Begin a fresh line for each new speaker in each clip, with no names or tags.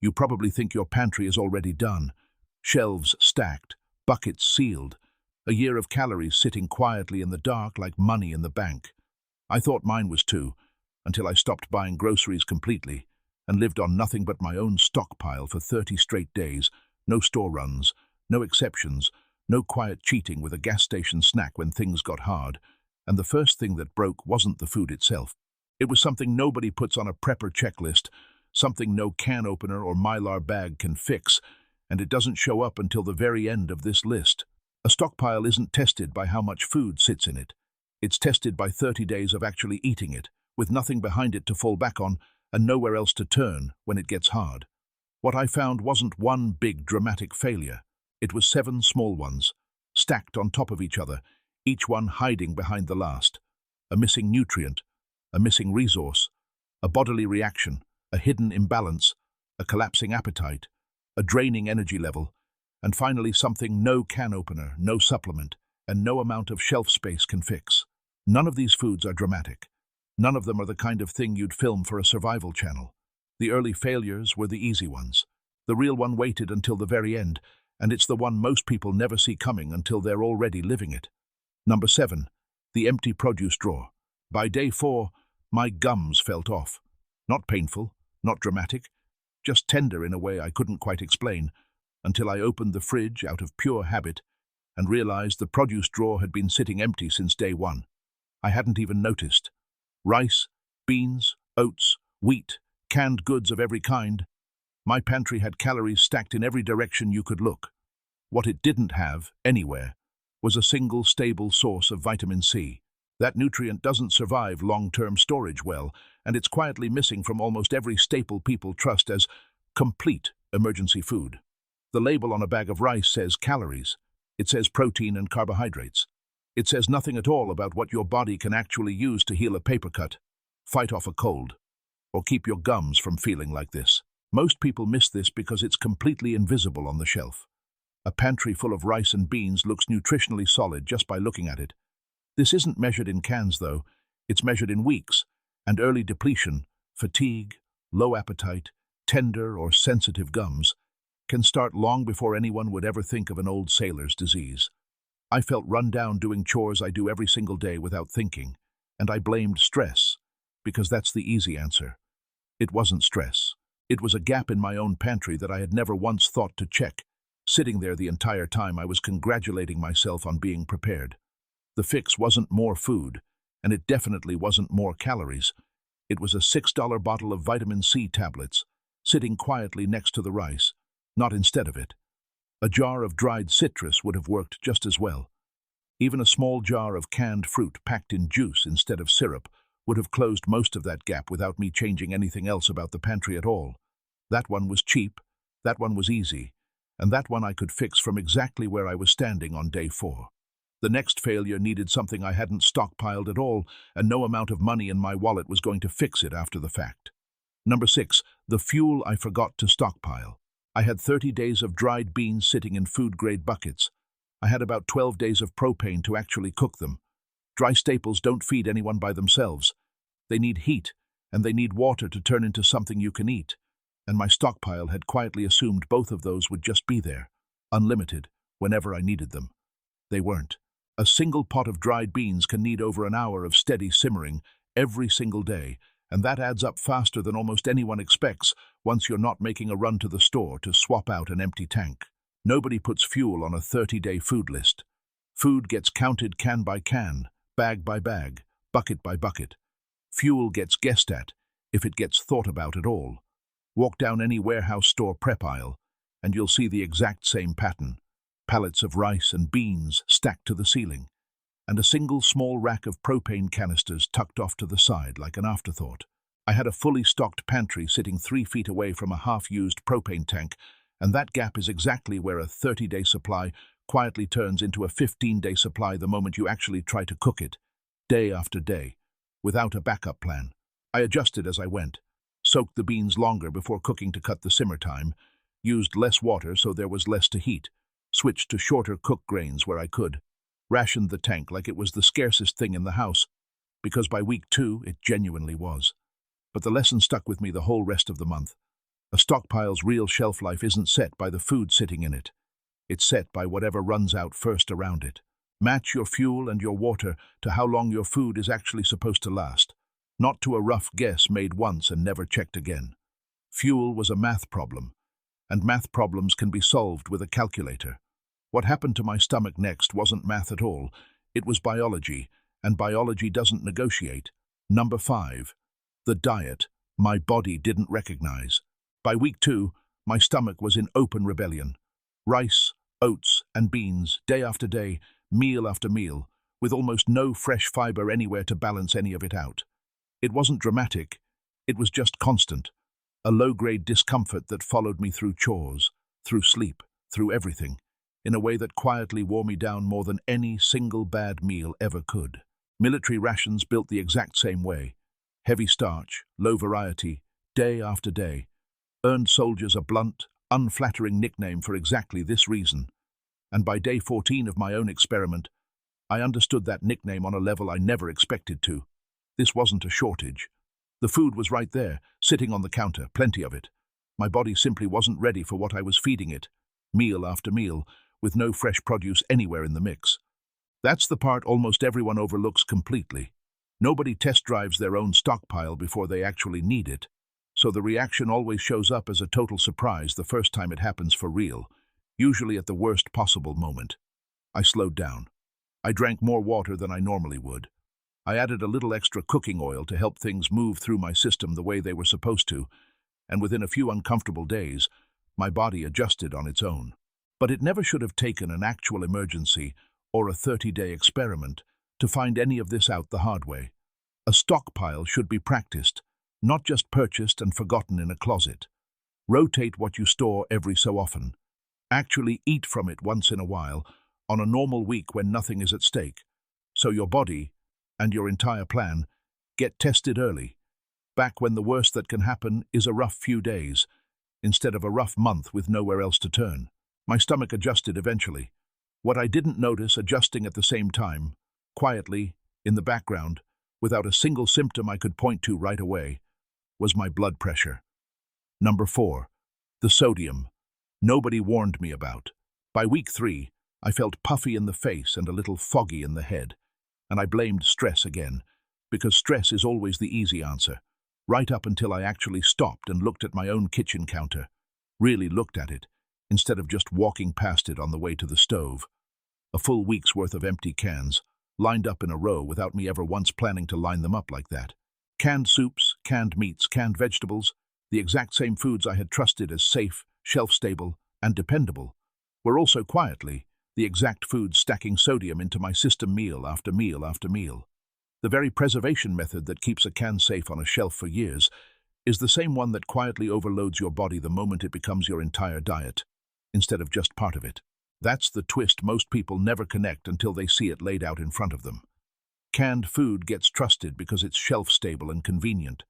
You probably think your pantry is already done. Shelves stacked, buckets sealed, a year of calories sitting quietly in the dark like money in the bank. I thought mine was too, until I stopped buying groceries completely and lived on nothing but my own stockpile for 30 straight days. No store runs, no exceptions, no quiet cheating with a gas station snack when things got hard. And the first thing that broke wasn't the food itself. It was something nobody puts on a prepper checklist, something no can opener or Mylar bag can fix, and it doesn't show up until the very end of this list. A stockpile isn't tested by how much food sits in it. It's tested by 30 days of actually eating it, with nothing behind it to fall back on and nowhere else to turn when it gets hard. What I found wasn't one big dramatic failure. It was 7 small ones, stacked on top of each other, each one hiding behind the last. A missing nutrient, a missing resource, a bodily reaction, a hidden imbalance, a collapsing appetite, a draining energy level, and finally something no can opener, no supplement, and no amount of shelf space can fix. None of these foods are dramatic. None of them are the kind of thing you'd film for a survival channel. The early failures were the easy ones. The real one waited until the very end, and it's the one most people never see coming until they're already living it. Number 7, the empty produce drawer. By day 4, my gums felt off. Not painful, not dramatic, just tender in a way I couldn't quite explain, until I opened the fridge out of pure habit and realized the produce drawer had been sitting empty since day 1. I hadn't even noticed. Rice, beans, oats, wheat, canned goods of every kind. My pantry had calories stacked in every direction you could look. What it didn't have, anywhere, was a single stable source of vitamin C. That nutrient doesn't survive long-term storage well, and it's quietly missing from almost every staple people trust as complete emergency food. The label on a bag of rice says calories. It says protein and carbohydrates. It says nothing at all about what your body can actually use to heal a paper cut, fight off a cold, or keep your gums from feeling like this. Most people miss this because it's completely invisible on the shelf. A pantry full of rice and beans looks nutritionally solid just by looking at it. This isn't measured in cans, though. It's measured in weeks, and early depletion, fatigue, low appetite, tender or sensitive gums can start long before anyone would ever think of an old sailor's disease. I felt run down doing chores I do every single day without thinking, and I blamed stress, because that's the easy answer. It wasn't stress. It was a gap in my own pantry that I had never once thought to check. Sitting there the entire time, I was congratulating myself on being prepared. The fix wasn't more food, and it definitely wasn't more calories. It was a $6 bottle of vitamin C tablets, sitting quietly next to the rice, not instead of it. A jar of dried citrus would have worked just as well. Even a small jar of canned fruit packed in juice instead of syrup would have closed most of that gap without me changing anything else about the pantry at all. That one was cheap, that one was easy, and that one I could fix from exactly where I was standing on day 4. The next failure needed something I hadn't stockpiled at all, and no amount of money in my wallet was going to fix it after the fact. Number 6, the fuel I forgot to stockpile. I had 30 days of dried beans sitting in food-grade buckets. I had about 12 days of propane to actually cook them. Dry staples don't feed anyone by themselves. They need heat, and they need water to turn into something you can eat. And my stockpile had quietly assumed both of those would just be there, unlimited, whenever I needed them. They weren't. A single pot of dried beans can need over an hour of steady simmering every single day, and that adds up faster than almost anyone expects once you're not making a run to the store to swap out an empty tank. Nobody puts fuel on a 30-day food list. Food gets counted can by can, bag by bag, bucket by bucket. Fuel gets guessed at, if it gets thought about at all. Walk down any warehouse store prep aisle, and you'll see the exact same pattern. Pallets of rice and beans stacked to the ceiling, and a single small rack of propane canisters tucked off to the side like an afterthought. I had a fully stocked pantry sitting 3 feet away from a half-used propane tank, and that gap is exactly where a 30-day supply quietly turns into a 15-day supply the moment you actually try to cook it, day after day, without a backup plan. I adjusted as I went, soaked the beans longer before cooking to cut the simmer time, used less water so there was less to heat, switched to shorter cook grains where I could, rationed the tank like it was the scarcest thing in the house, because by week 2 it genuinely was. But the lesson stuck with me the whole rest of the month. A stockpile's real shelf life isn't set by the food sitting in it. It's set by whatever runs out first around it. Match your fuel and your water to how long your food is actually supposed to last, not to a rough guess made once and never checked again. Fuel was a math problem, and math problems can be solved with a calculator. What happened to my stomach next wasn't math at all. It was biology, and biology doesn't negotiate. Number 5. The diet my body didn't recognize. By week 2, my stomach was in open rebellion. Rice, oats, and beans, day after day, meal after meal, with almost no fresh fiber anywhere to balance any of it out. It wasn't dramatic, it was just constant. A low-grade discomfort that followed me through chores, through sleep, through everything, in a way that quietly wore me down more than any single bad meal ever could. Military rations built the exact same way. Heavy starch, low variety, day after day, earned soldiers a blunt, unflattering nickname for exactly this reason. And by day 14 of my own experiment, I understood that nickname on a level I never expected to. This wasn't a shortage. The food was right there, sitting on the counter, plenty of it. My body simply wasn't ready for what I was feeding it, meal after meal, with no fresh produce anywhere in the mix. That's the part almost everyone overlooks completely. Nobody test drives their own stockpile before they actually need it, so the reaction always shows up as a total surprise the first time it happens for real, usually at the worst possible moment. I slowed down. I drank more water than I normally would. I added a little extra cooking oil to help things move through my system the way they were supposed to, and within a few uncomfortable days, my body adjusted on its own. But it never should have taken an actual emergency or a 30-day experiment to find any of this out the hard way. A stockpile should be practiced, not just purchased and forgotten in a closet. Rotate what you store every so often. Actually eat from it once in a while, on a normal week when nothing is at stake. So your body, and your entire plan, get tested early, back when the worst that can happen is a rough few days, instead of a rough month with nowhere else to turn. My stomach adjusted eventually. What I didn't notice adjusting at the same time, quietly, in the background, without a single symptom I could point to right away, was my blood pressure. Number 4. The sodium. Nobody warned me about. By week 3, I felt puffy in the face and a little foggy in the head, and I blamed stress again, because stress is always the easy answer, right up until I actually stopped and looked at my own kitchen counter, really looked at it, instead of just walking past it on the way to the stove. A full week's worth of empty cans, lined up in a row without me ever once planning to line them up like that. Canned soups, canned meats, canned vegetables, the exact same foods I had trusted as safe, shelf-stable, and dependable, were also quietly the exact foods stacking sodium into my system meal after meal after meal. The very preservation method that keeps a can safe on a shelf for years is the same one that quietly overloads your body the moment it becomes your entire diet, instead of just part of it. That's the twist most people never connect until they see it laid out in front of them. Canned food gets trusted because it's shelf-stable and convenient,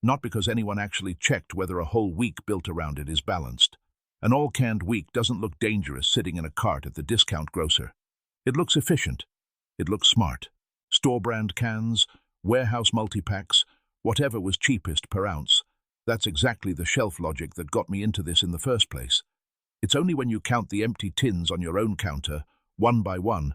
not because anyone actually checked whether a whole week built around it is balanced. An all-canned week doesn't look dangerous sitting in a cart at the discount grocer. It looks efficient. It looks smart. Store-brand cans, warehouse multi-packs, whatever was cheapest per ounce. That's exactly the shelf logic that got me into this in the first place. It's only when you count the empty tins on your own counter, one by one,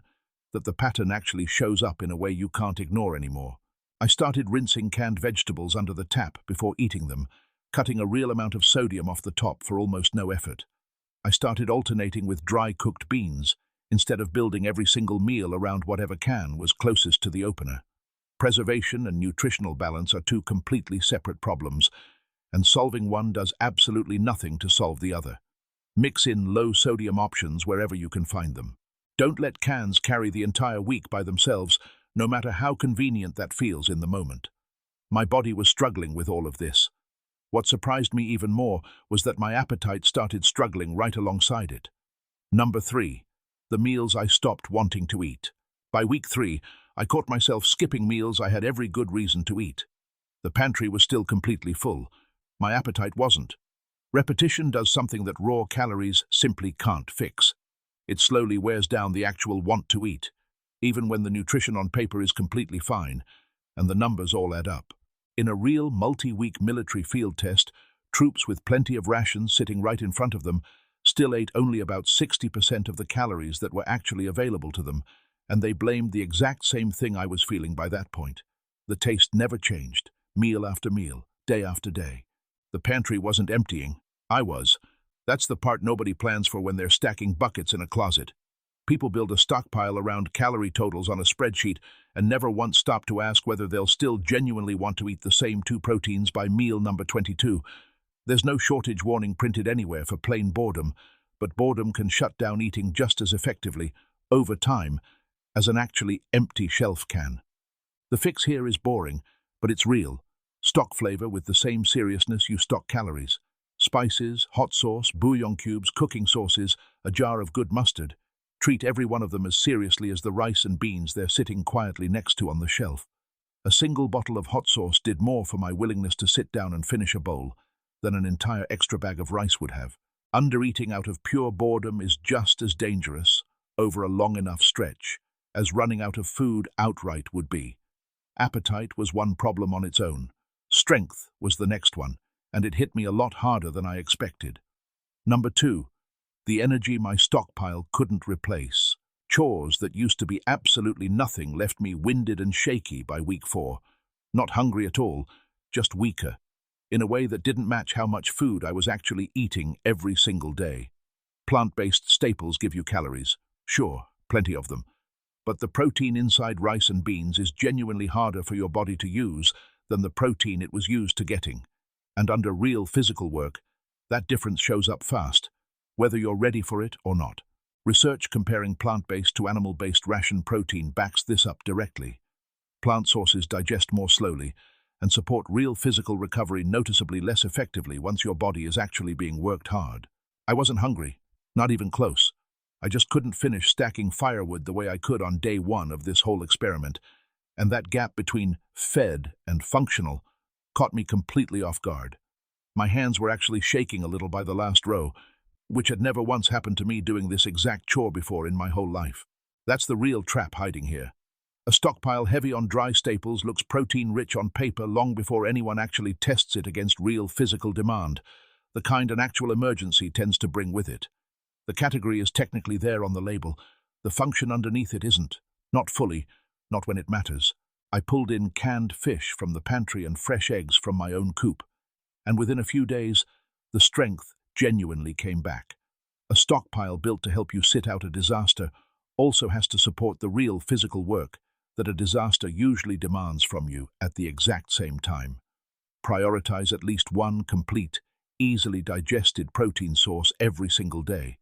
that the pattern actually shows up in a way you can't ignore anymore. I started rinsing canned vegetables under the tap before eating them, cutting a real amount of sodium off the top for almost no effort. I started alternating with dry cooked beans, instead of building every single meal around whatever can was closest to the opener. Preservation and nutritional balance are two completely separate problems, and solving one does absolutely nothing to solve the other. Mix in low-sodium options wherever you can find them. Don't let cans carry the entire week by themselves, no matter how convenient that feels in the moment. My body was struggling with all of this. What surprised me even more was that my appetite started struggling right alongside it. Number 3. The meals I stopped wanting to eat. By week 3, I caught myself skipping meals I had every good reason to eat. The pantry was still completely full. My appetite wasn't. Repetition does something that raw calories simply can't fix. It slowly wears down the actual want to eat, even when the nutrition on paper is completely fine, and the numbers all add up. In a real multi-week military field test, Troops with plenty of rations sitting right in front of them still ate only about 60% of the calories that were actually available to them, and they blamed the exact same thing I was feeling by that point. The taste never changed, meal after meal, day after day. The pantry wasn't emptying. I was. That's the part nobody plans for when they're stacking buckets in a closet. People build a stockpile around calorie totals on a spreadsheet and never once stop to ask whether they'll still genuinely want to eat the same 2 proteins by meal number 22. There's no shortage warning printed anywhere for plain boredom, but boredom can shut down eating just as effectively, over time, as an actually empty shelf can. The fix here is boring, but it's real. Stock flavor with the same seriousness you stock calories. Spices, hot sauce, bouillon cubes, cooking sauces, a jar of good mustard. Treat every one of them as seriously as the rice and beans they're sitting quietly next to on the shelf. A single bottle of hot sauce did more for my willingness to sit down and finish a bowl than an entire extra bag of rice would have. Undereating out of pure boredom is just as dangerous, over a long enough stretch, as running out of food outright would be. Appetite was one problem on its own. Strength was the next one, and it hit me a lot harder than I expected. Number 2. The energy my stockpile couldn't replace. Chores that used to be absolutely nothing left me winded and shaky by week 4. Not hungry at all, just weaker, in a way that didn't match how much food I was actually eating every single day. Plant-based staples give you calories. Sure, plenty of them. But the protein inside rice and beans is genuinely harder for your body to use than the protein it was used to getting. And under real physical work, that difference shows up fast, whether you're ready for it or not. Research comparing plant-based to animal-based ration protein backs this up directly. Plant sources digest more slowly and support real physical recovery noticeably less effectively once your body is actually being worked hard. I wasn't hungry, not even close. I just couldn't finish stacking firewood the way I could on day 1 of this whole experiment, and that gap between fed and functional caught me completely off guard. My hands were actually shaking a little by the last row, which had never once happened to me doing this exact chore before in my whole life. That's the real trap hiding here. A stockpile heavy on dry staples looks protein-rich on paper long before anyone actually tests it against real physical demand, the kind an actual emergency tends to bring with it. The category is technically there on the label. The function underneath it isn't. Not fully, not when it matters. I pulled in canned fish from the pantry and fresh eggs from my own coop, and within a few days, the strength genuinely came back. A stockpile built to help you sit out a disaster also has to support the real physical work that a disaster usually demands from you at the exact same time. Prioritize at least one complete, easily digested protein source every single day,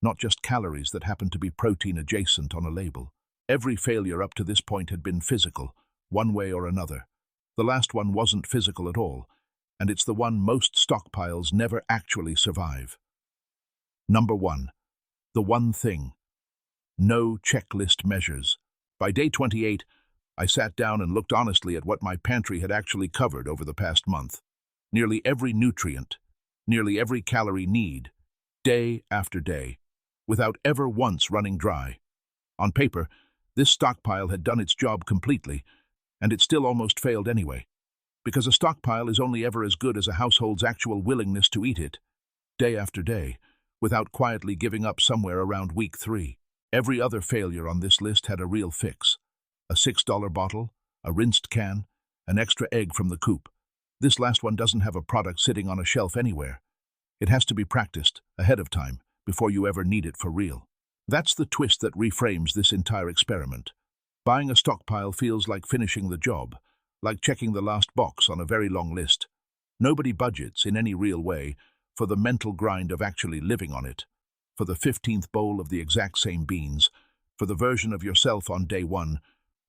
not just calories that happen to be protein adjacent on a label. Every failure up to this point had been physical, one way or another. The last one wasn't physical at all, and it's the one most stockpiles never actually survive. Number 1. The one thing. No checklist measures. By day 28, I sat down and looked honestly at what my pantry had actually covered over the past month. Nearly every nutrient, nearly every calorie need, day after day, without ever once running dry. On paper, this stockpile had done its job completely, and it still almost failed anyway, because a stockpile is only ever as good as a household's actual willingness to eat it, day after day, without quietly giving up somewhere around week 3. Every other failure on this list had a real fix. A $6 bottle, a rinsed can, an extra egg from the coop. This last one doesn't have a product sitting on a shelf anywhere. It has to be practiced ahead of time before you ever need it for real. That's the twist that reframes this entire experiment. Buying a stockpile feels like finishing the job, like checking the last box on a very long list. Nobody budgets in any real way for the mental grind of actually living on it, for the 15th bowl of the exact same beans, for the version of yourself on day 1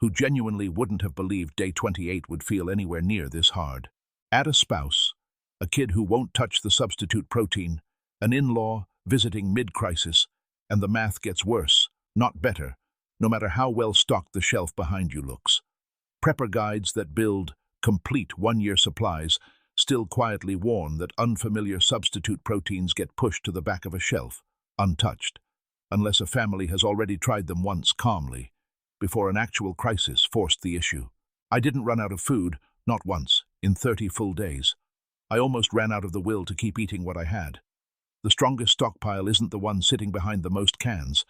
who genuinely wouldn't have believed day 28 would feel anywhere near this hard. Add a spouse, a kid who won't touch the substitute protein, an in-law visiting mid-crisis, and the math gets worse, not better, no matter how well stocked the shelf behind you looks. Prepper guides that build complete one-year supplies still quietly warn that unfamiliar substitute proteins get pushed to the back of a shelf, untouched, unless a family has already tried them once calmly, before an actual crisis forced the issue. I didn't run out of food, not once, in 30 full days. I almost ran out of the will to keep eating what I had. The strongest stockpile isn't the one sitting behind the most cans.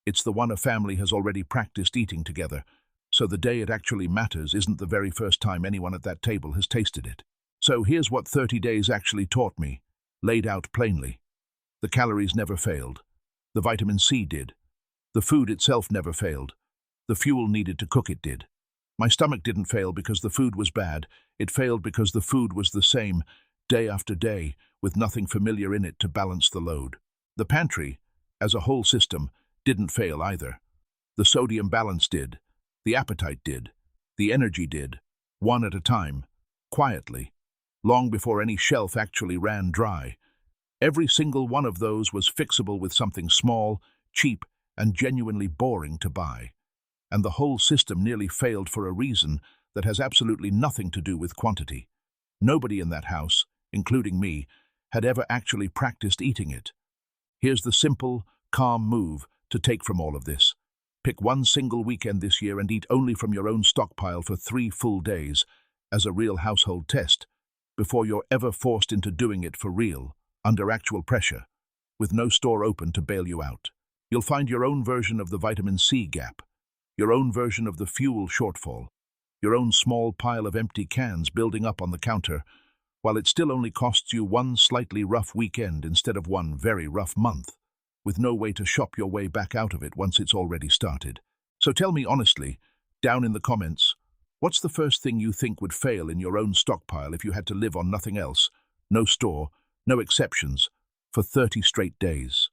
It's the one a family has already practiced eating together, so the day it actually matters isn't the very first time anyone at that table has tasted it. So here's what 30 days actually taught me, laid out plainly. The calories never failed. The vitamin C did. The food itself never failed. The fuel needed to cook it did. My stomach didn't fail because the food was bad. It failed because the food was the same, day after day, with nothing familiar in it to balance the load. The pantry, as a whole system, didn't fail either. The sodium balance did. The appetite did. The energy did. One at a time, quietly, long before any shelf actually ran dry. Every single one of those was fixable with something small, cheap, and genuinely boring to buy. And the whole system nearly failed for a reason that has absolutely nothing to do with quantity. Nobody in that house, including me, had ever actually practiced eating it. Here's the simple, calm move to take from all of this. Pick one single weekend this year and eat only from your own stockpile for 3 full days as a real household test, before you're ever forced into doing it for real, under actual pressure, with no store open to bail you out. You'll find your own version of the vitamin C gap, your own version of the fuel shortfall, your own small pile of empty cans building up on the counter, while it still only costs you one slightly rough weekend instead of one very rough month, with no way to shop your way back out of it once it's already started. So tell me honestly, down in the comments, what's the first thing you think would fail in your own stockpile if you had to live on nothing else, no store, no exceptions, for 30 straight days?